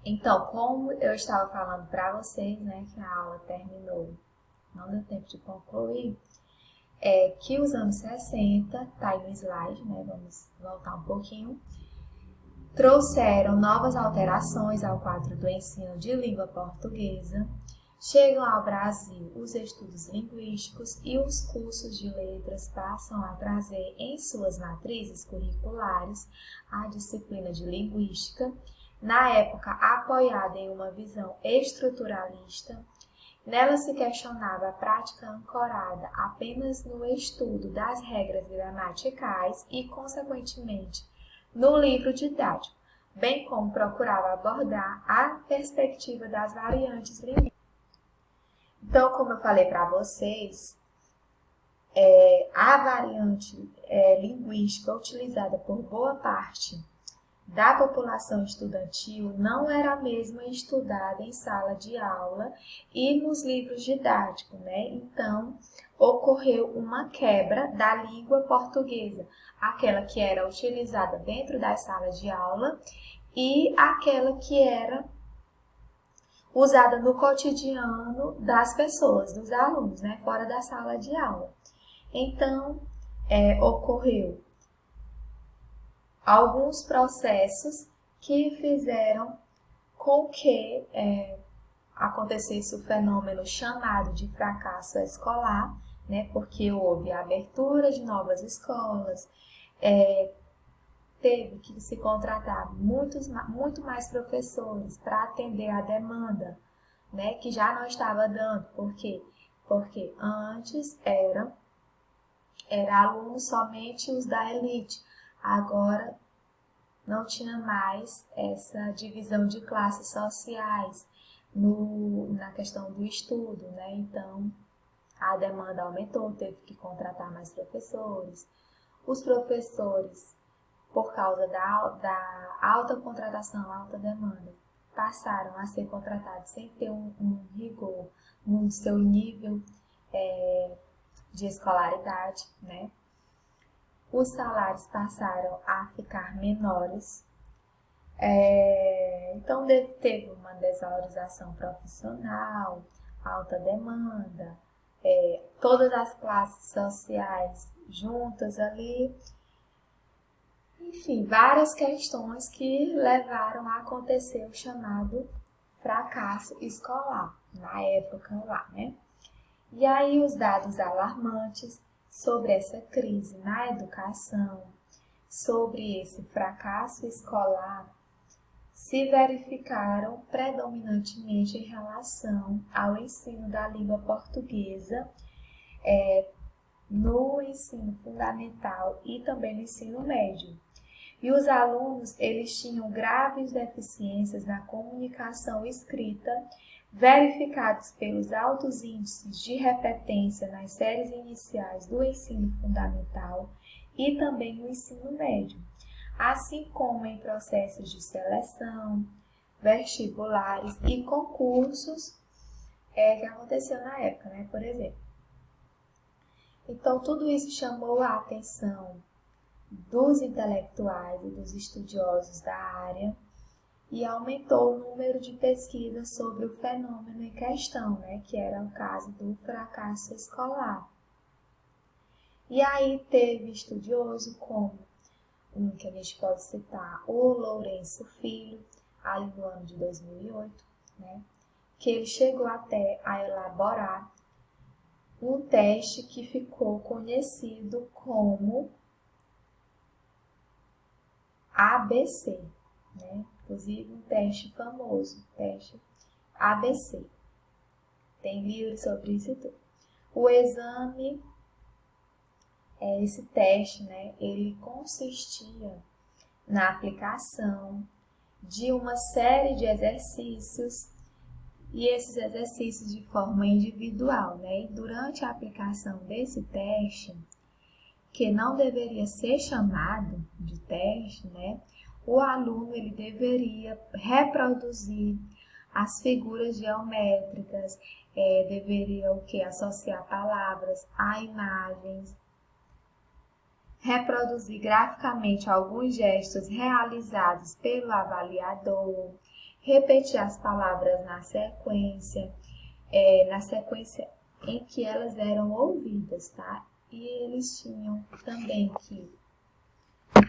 Então, como eu estava falando para vocês, né, que a aula terminou, não deu tempo de concluir, que os anos 60, tá aí no slide, né, vamos voltar um pouquinho, trouxeram novas alterações ao quadro do ensino de língua portuguesa. Chegam ao Brasil os estudos linguísticos e os cursos de letras passam a trazer em suas matrizes curriculares a disciplina de linguística, na época apoiada em uma visão estruturalista. Nela se questionava a prática ancorada apenas no estudo das regras gramaticais e, consequentemente, no livro didático, bem como procurava abordar a perspectiva das variantes linguísticas. Então, como eu falei para vocês, a variante linguística utilizada por boa parte da população estudantil não era a mesma estudada em sala de aula e nos livros didáticos, né? Então, ocorreu uma quebra da língua portuguesa, aquela que era utilizada dentro das salas de aula e aquela que era usada no cotidiano das pessoas, dos alunos, né? Fora da sala de aula. Então, ocorreu alguns processos que fizeram com que acontecesse o fenômeno chamado de fracasso escolar, né? Porque houve a abertura de novas escolas, teve que se contratar muito mais professores para atender a demanda, né? Que já não estava dando. Por quê? Porque antes era alunos somente os da elite. Agora não tinha mais essa divisão de classes sociais na questão do estudo, né? Então, a demanda aumentou, teve que contratar mais professores. Os professores, por causa da alta contratação, alta demanda, passaram a ser contratados sem ter um rigor no seu nível de escolaridade, né? Os salários passaram a ficar menores. Então, teve uma desvalorização profissional, alta demanda, todas as classes sociais juntas ali. Enfim, várias questões que levaram a acontecer o chamado fracasso escolar, na época lá, né? E aí os dados alarmantes sobre essa crise na educação, sobre esse fracasso escolar, se verificaram predominantemente em relação ao ensino da língua portuguesa no ensino fundamental e também no ensino médio. E os alunos, eles tinham graves deficiências na comunicação escrita, verificados pelos altos índices de repetência nas séries iniciais do ensino fundamental e também no ensino médio, assim como em processos de seleção, vestibulares e concursos que aconteceu na época, né, por exemplo. Então, tudo isso chamou a atenção dos intelectuais e dos estudiosos da área e aumentou o número de pesquisas sobre o fenômeno em questão, né, que era o caso do fracasso escolar. E aí teve estudioso como um que a gente pode citar, o Lourenço Filho, ali no ano de 2008, né, que ele chegou até a elaborar um teste que ficou conhecido como ABC, né? Inclusive um teste famoso, teste ABC. Tem livro sobre isso e tudo. O exame, esse teste, né? Ele consistia na aplicação de uma série de exercícios e esses exercícios de forma individual, né? E durante a aplicação desse teste, que não deveria ser chamado de teste, né? O aluno ele deveria reproduzir as figuras geométricas, deveria associar palavras a imagens, reproduzir graficamente alguns gestos realizados pelo avaliador, repetir as palavras na sequência em que elas eram ouvidas, tá? E eles tinham também que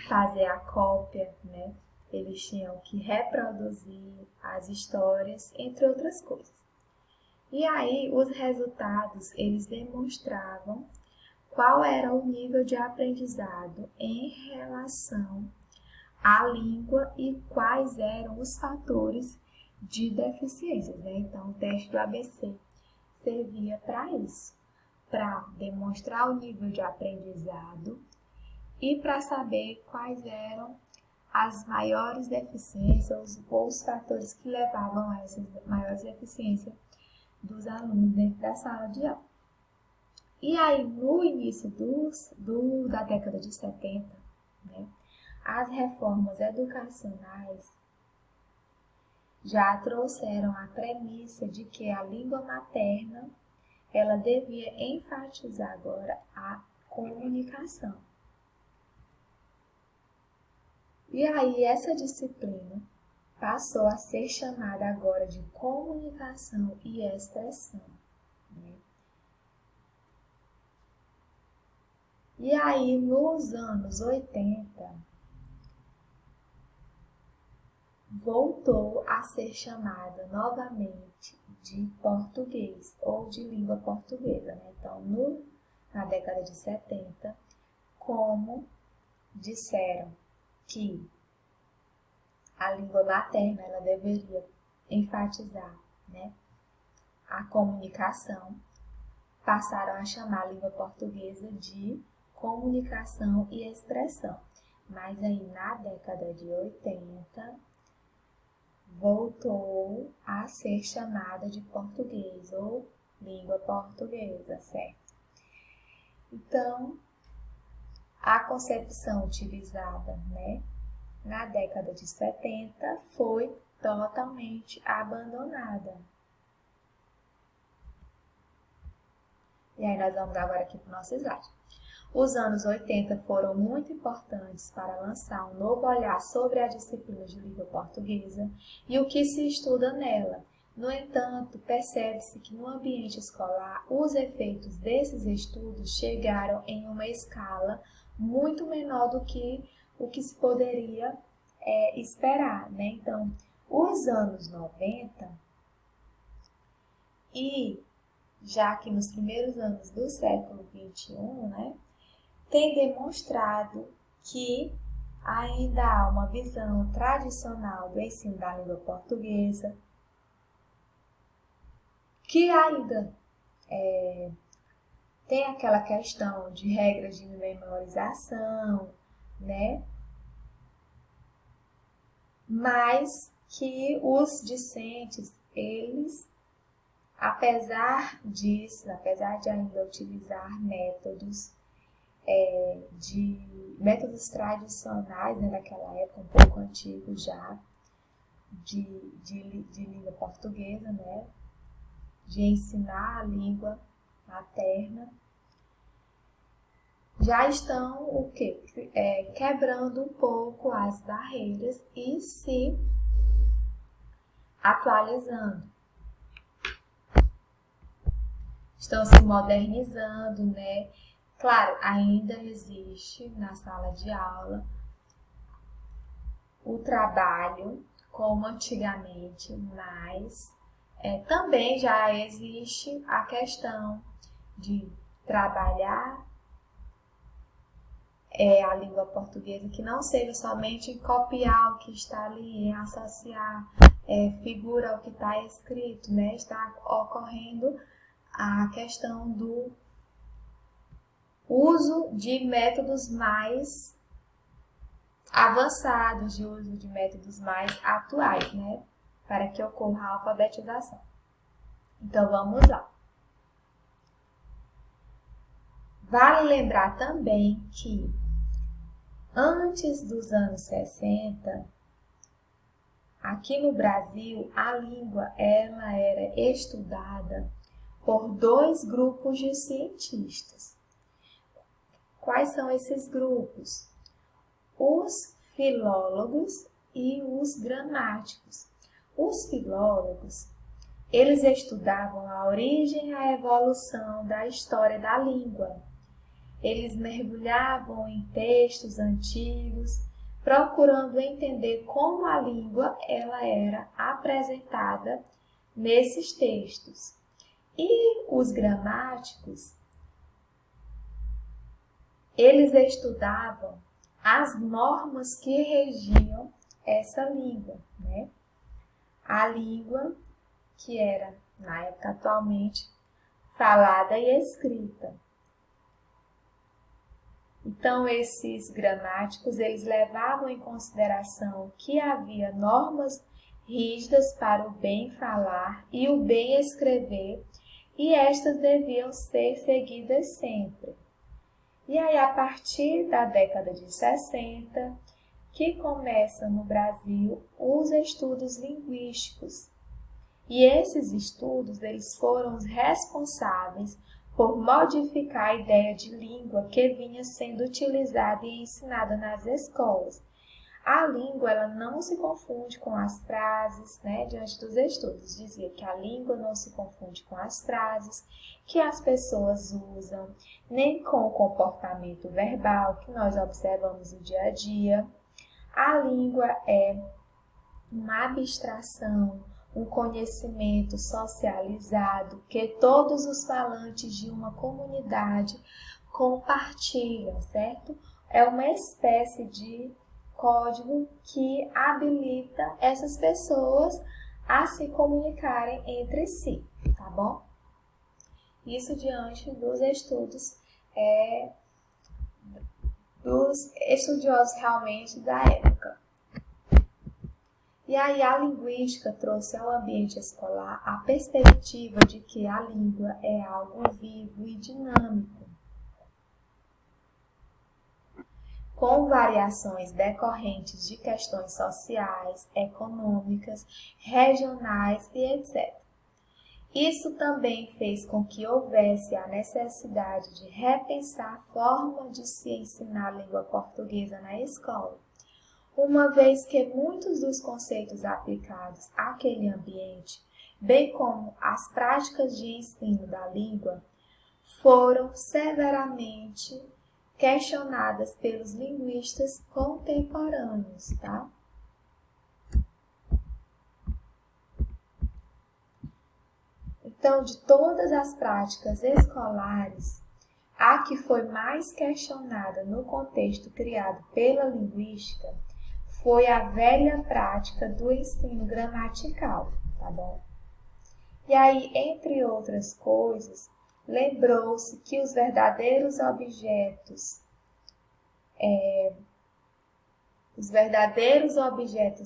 fazer a cópia, né? Eles tinham que reproduzir as histórias, entre outras coisas. E aí, os resultados, eles demonstravam qual era o nível de aprendizado em relação à língua e quais eram os fatores de deficiências, né? Então, o teste do ABC servia para isso, para demonstrar o nível de aprendizado e para saber quais eram as maiores deficiências ou os fatores que levavam a essas maiores deficiências dos alunos dentro da sala de aula. E aí, no início da década de 70, né, as reformas educacionais já trouxeram a premissa de que a língua materna ela devia enfatizar agora a comunicação. E aí, essa disciplina passou a ser chamada agora de comunicação e expressão, né? E aí, nos anos 80, voltou a ser chamada novamente de português ou de língua portuguesa, né? Então, na década de 70, como disseram que a língua materna ela deveria enfatizar, né, a comunicação, passaram a chamar a língua portuguesa de comunicação e expressão. Mas aí na década de 80 voltou a ser chamada de português ou língua portuguesa, certo? Então, a concepção utilizada, né, na década de 70 foi totalmente abandonada. E aí nós vamos agora aqui para o nosso slide. Os anos 80 foram muito importantes para lançar um novo olhar sobre a disciplina de língua portuguesa e o que se estuda nela. No entanto, percebe-se que no ambiente escolar, os efeitos desses estudos chegaram em uma escala muito menor do que o que se poderia esperar, né? Então, os anos 90 e já que nos primeiros anos do século XXI, né, tem demonstrado que ainda há uma visão tradicional do ensino da língua portuguesa, que ainda tem aquela questão de regras de memorização, né? Mas que os discentes, eles, apesar disso, apesar de ainda utilizar métodos tradicionais, né, daquela época, um pouco antigos já, de língua portuguesa, né, de ensinar a língua materna, já estão o quê? Quebrando um pouco as barreiras e se atualizando. Estão se modernizando, né? Claro, ainda existe na sala de aula o trabalho como antigamente, mas também já existe a questão de trabalhar a língua portuguesa, que não seja somente copiar o que está ali, associar figura ao que está escrito, né? Está ocorrendo a questão do uso de métodos mais avançados, de uso de métodos mais atuais, né? Para que ocorra a alfabetização. Então, vamos lá. Vale lembrar também que antes dos anos 60, aqui no Brasil, a língua ela era estudada por dois grupos de cientistas. Quais são esses grupos? Os filólogos e os gramáticos. Os filólogos, eles estudavam a origem e a evolução da história da língua. Eles mergulhavam em textos antigos, procurando entender como a língua ela era apresentada nesses textos. E os gramáticos, eles estudavam as normas que regiam essa língua, né? A língua que era, na época atualmente, falada e escrita. Então, esses gramáticos, eles levavam em consideração que havia normas rígidas para o bem falar e o bem escrever, e estas deviam ser seguidas sempre. E aí, a partir da década de 60, que começam no Brasil os estudos linguísticos. E esses estudos, eles foram os responsáveis por modificar a ideia de língua que vinha sendo utilizada e ensinada nas escolas. A língua, ela não se confunde com as frases, né? Diante dos estudos, dizia que a língua não se confunde com as frases que as pessoas usam, nem com o comportamento verbal que nós observamos no dia a dia. A língua é uma abstração, um conhecimento socializado que todos os falantes de uma comunidade compartilham, certo? É uma espécie de código que habilita essas pessoas a se comunicarem entre si, tá bom? Isso diante dos estudos dos estudiosos realmente da época. E aí a linguística trouxe ao ambiente escolar a perspectiva de que a língua é algo vivo e dinâmico, com variações decorrentes de questões sociais, econômicas, regionais e etc. Isso também fez com que houvesse a necessidade de repensar a forma de se ensinar a língua portuguesa na escola, uma vez que muitos dos conceitos aplicados àquele ambiente, bem como as práticas de ensino da língua, foram severamente questionadas pelos linguistas contemporâneos, tá? Então, de todas as práticas escolares, a que foi mais questionada no contexto criado pela linguística foi a velha prática do ensino gramatical, tá bom? E aí, entre outras coisas, lembrou-se que os verdadeiros objetos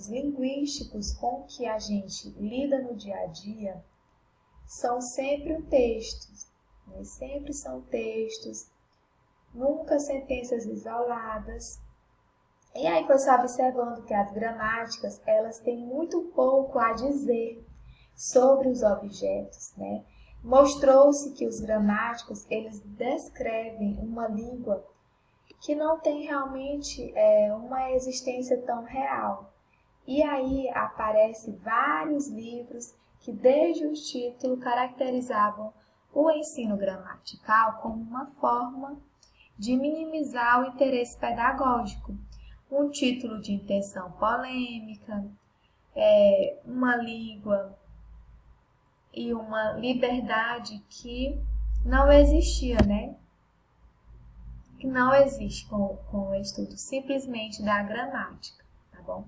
linguísticos com que a gente lida no dia a dia são sempre textos, né? Sempre são textos, nunca sentenças isoladas. E aí foi se observando que as gramáticas, elas têm muito pouco a dizer sobre os objetos, né? Mostrou-se que os gramáticos, eles descrevem uma língua que não tem realmente uma existência tão real. E aí aparecem vários livros que desde o título caracterizavam o ensino gramatical como uma forma de minimizar o interesse pedagógico, um título de intenção polêmica, uma língua e uma liberdade que não existia, né? Que não existe com o estudo simplesmente da gramática, tá bom?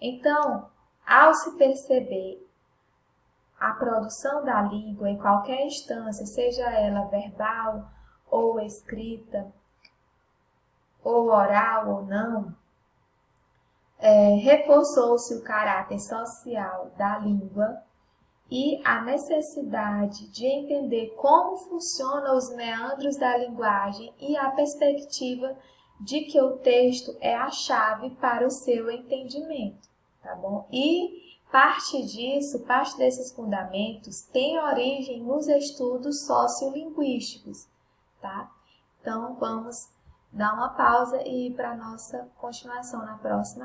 Então, ao se perceber a produção da língua em qualquer instância, seja ela verbal ou escrita, ou oral ou não, reforçou-se o caráter social da língua e a necessidade de entender como funcionam os meandros da linguagem e a perspectiva de que o texto é a chave para o seu entendimento, tá bom? E parte desses fundamentos tem origem nos estudos sociolinguísticos, tá? Então, vamos dar uma pausa e ir para a nossa continuação na próxima